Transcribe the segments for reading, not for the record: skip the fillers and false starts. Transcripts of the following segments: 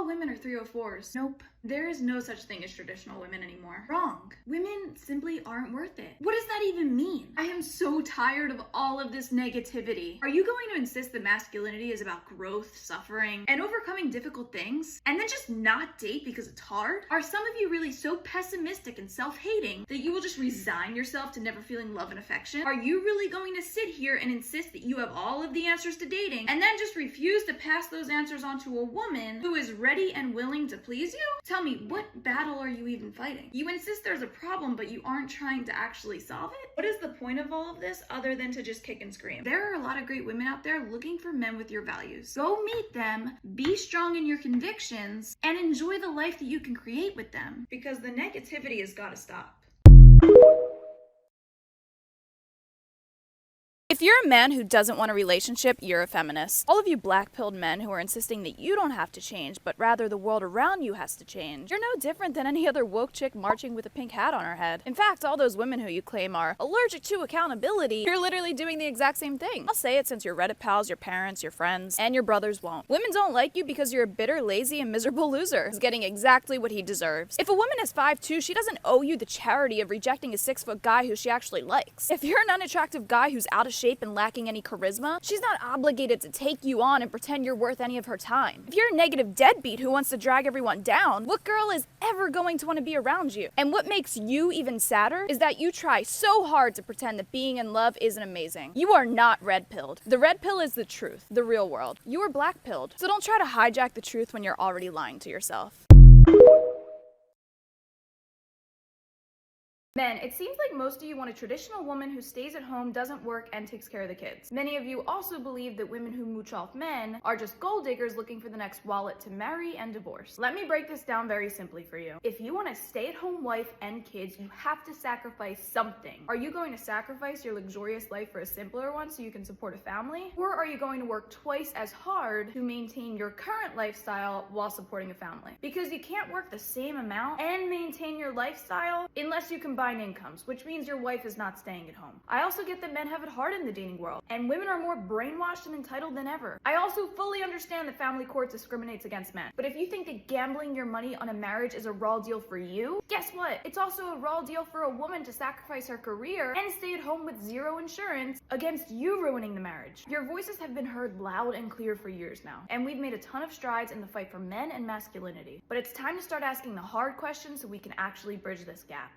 all women are 304s. Nope. There is no such thing as traditional women anymore. Wrong. Women simply aren't worth it. What does that even mean? I am so tired of all of this negativity. Are you going to insist that masculinity is about growth, suffering, and overcoming difficult things, and then just not date because it's hard? Are some of you really so pessimistic and self-hating that you will just resign yourself to never feeling love and affection? Are you really going to sit here and insist that you have all of the answers to dating, and then just refuse to pass those answers on to a woman who is ready and willing to please you? Tell me, what battle are you even fighting? You insist there's a problem, but you aren't trying to actually solve it? What is the point of all of this other than to just kick and scream? There are a lot of great women out there looking for men with your values. Go meet them, be strong in your convictions, and enjoy the life that you can create with them. Because the negativity has got to stop. If you're a man who doesn't want a relationship, you're a feminist. All of you black-pilled men who are insisting that you don't have to change, but rather the world around you has to change, you're no different than any other woke chick marching with a pink hat on her head. In fact, all those women who you claim are allergic to accountability, you're literally doing the exact same thing. I'll say it since your Reddit pals, your parents, your friends, and your brothers won't. Women don't like you because you're a bitter, lazy, and miserable loser who's getting exactly what he deserves. If a woman is 5'2", she doesn't owe you the charity of rejecting a 6-foot guy who she actually likes. If you're an unattractive guy who's out of shape and lacking any charisma, she's not obligated to take you on and pretend you're worth any of her time. If you're a negative deadbeat who wants to drag everyone down, what girl is ever going to want to be around you? And what makes you even sadder is that you try so hard to pretend that being in love isn't amazing. You are not red-pilled. The red pill is the truth, the real world. You are black-pilled. So don't try to hijack the truth when you're already lying to yourself. Men, it seems like most of you want a traditional woman who stays at home, doesn't work, and takes care of the kids. Many of you also believe that women who mooch off men are just gold diggers looking for the next wallet to marry and divorce. Let me break this down very simply for you. If you want a stay-at-home wife and kids, you have to sacrifice something. Are you going to sacrifice your luxurious life for a simpler one so you can support a family? Or are you going to work twice as hard to maintain your current lifestyle while supporting a family? Because you can't work the same amount and maintain your lifestyle unless you combine incomes, which means your wife is not staying at home. I also get that men have it hard in the dating world, and women are more brainwashed and entitled than ever. I also fully understand that family court discriminates against men, but if you think that gambling your money on a marriage is a raw deal for you, guess what? It's also a raw deal for a woman to sacrifice her career and stay at home with zero insurance against you ruining the marriage. Your voices have been heard loud and clear for years now, and we've made a ton of strides in the fight for men and masculinity. But it's time to start asking the hard questions so we can actually bridge this gap.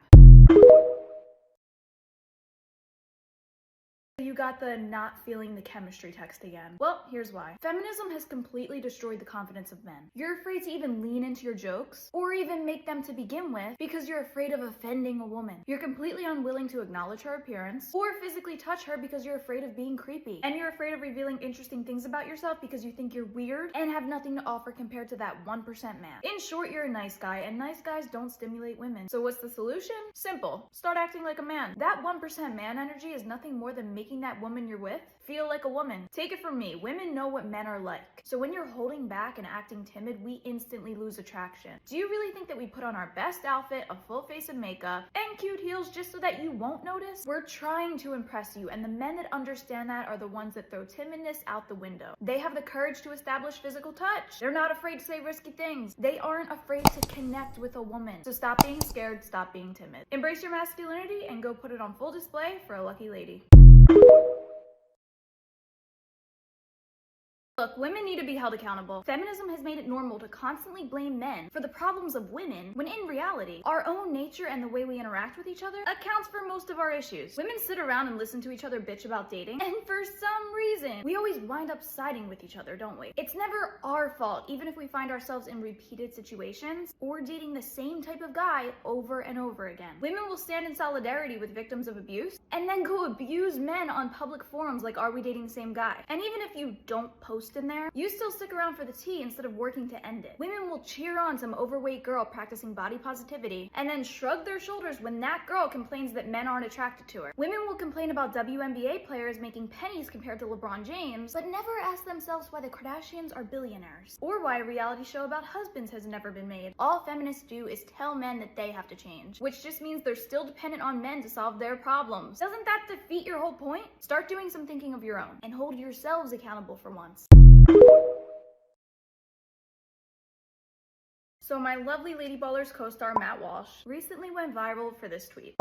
You got the not feeling the chemistry text again. Well, here's why. Feminism has completely destroyed the confidence of men. You're afraid to even lean into your jokes, or even make them to begin with, because you're afraid of offending a woman. You're completely unwilling to acknowledge her appearance, or physically touch her because you're afraid of being creepy. And you're afraid of revealing interesting things about yourself because you think you're weird and have nothing to offer compared to that 1% man. In short, you're a nice guy, and nice guys don't stimulate women. So what's the solution? Simple. Start acting like a man. That 1% man energy is nothing more than making that woman you're with feel like a woman. Take it from me, women know what men are like. So when you're holding back and acting timid, we instantly lose attraction. Do you really think that we put on our best outfit, a full face of makeup, and cute heels just so that you won't notice? We're trying to impress you, and the men that understand that are the ones that throw timidness out the window. They have the courage to establish physical touch. They're not afraid to say risky things. They aren't afraid to connect with a woman. So stop being scared, stop being timid. Embrace your masculinity and go put it on full display for a lucky lady. Look, women need to be held accountable. Feminism has made it normal to constantly blame men for the problems of women, when in reality, our own nature and the way we interact with each other accounts for most of our issues. Women sit around and listen to each other bitch about dating, and for some reason, we always wind up siding with each other, don't we? It's never our fault, even if we find ourselves in repeated situations or dating the same type of guy over and over again. Women will stand in solidarity with victims of abuse and then go abuse men on public forums like, are we dating the same guy? And even if you don't post in there, you still stick around for the tea instead of working to end it. Women will cheer on some overweight girl practicing body positivity and then shrug their shoulders when that girl complains that men aren't attracted to her. Women will complain about WNBA players making pennies compared to LeBron James, but never ask themselves why the Kardashians are billionaires, or why a reality show about husbands has never been made. All feminists do is tell men that they have to change, which just means they're still dependent on men to solve their problems. Doesn't that defeat your whole point? Start doing some thinking of your own and hold yourselves accountable for once. So my lovely Lady Ballers co-star Matt Walsh recently went viral for this tweet.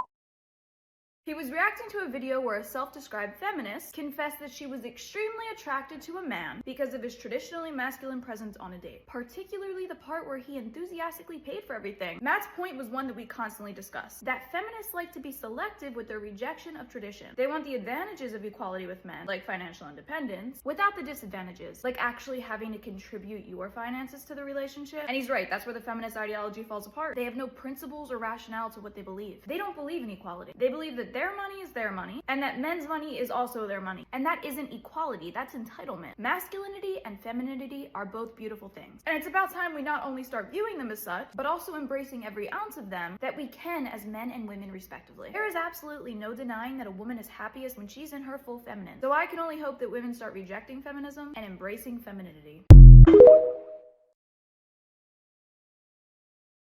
He was reacting to a video where a self-described feminist confessed that she was extremely attracted to a man because of his traditionally masculine presence on a date, particularly the part where he enthusiastically paid for everything. Matt's point was one that we constantly discuss, that feminists like to be selective with their rejection of tradition. They want the advantages of equality with men, like financial independence, without the disadvantages, like actually having to contribute your finances to the relationship. And he's right, that's where the feminist ideology falls apart. They have no principles or rationale to what they believe. They don't believe in equality. They believe that their money is their money, and that men's money is also their money. And that isn't equality, that's entitlement. Masculinity and femininity are both beautiful things. And it's about time we not only start viewing them as such, but also embracing every ounce of them that we can as men and women respectively. There is absolutely no denying that a woman is happiest when she's in her full feminine. So I can only hope that women start rejecting feminism and embracing femininity.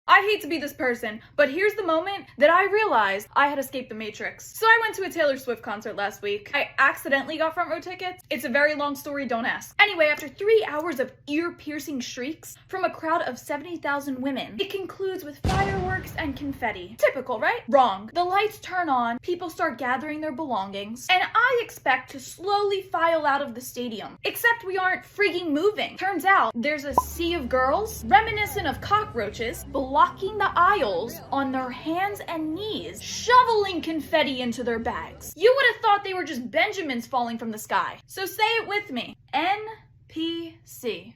I hate to be this person, but here's the moment that I realized I had escaped the Matrix. So I went to a Taylor Swift concert last week. I accidentally got front row tickets. It's a very long story, don't ask. Anyway, after 3 hours of ear-piercing shrieks from a crowd of 70,000 women, it concludes with fireworks and confetti. Typical, right? Wrong. The lights turn on, people start gathering their belongings, and I expect to slowly file out of the stadium. Except we aren't freaking moving. Turns out, there's a sea of girls, reminiscent of cockroaches, blocking the aisles on their hands and knees, shoveling confetti into their bags. You would have thought they were just Benjamins falling from the sky. So say it with me. NPC.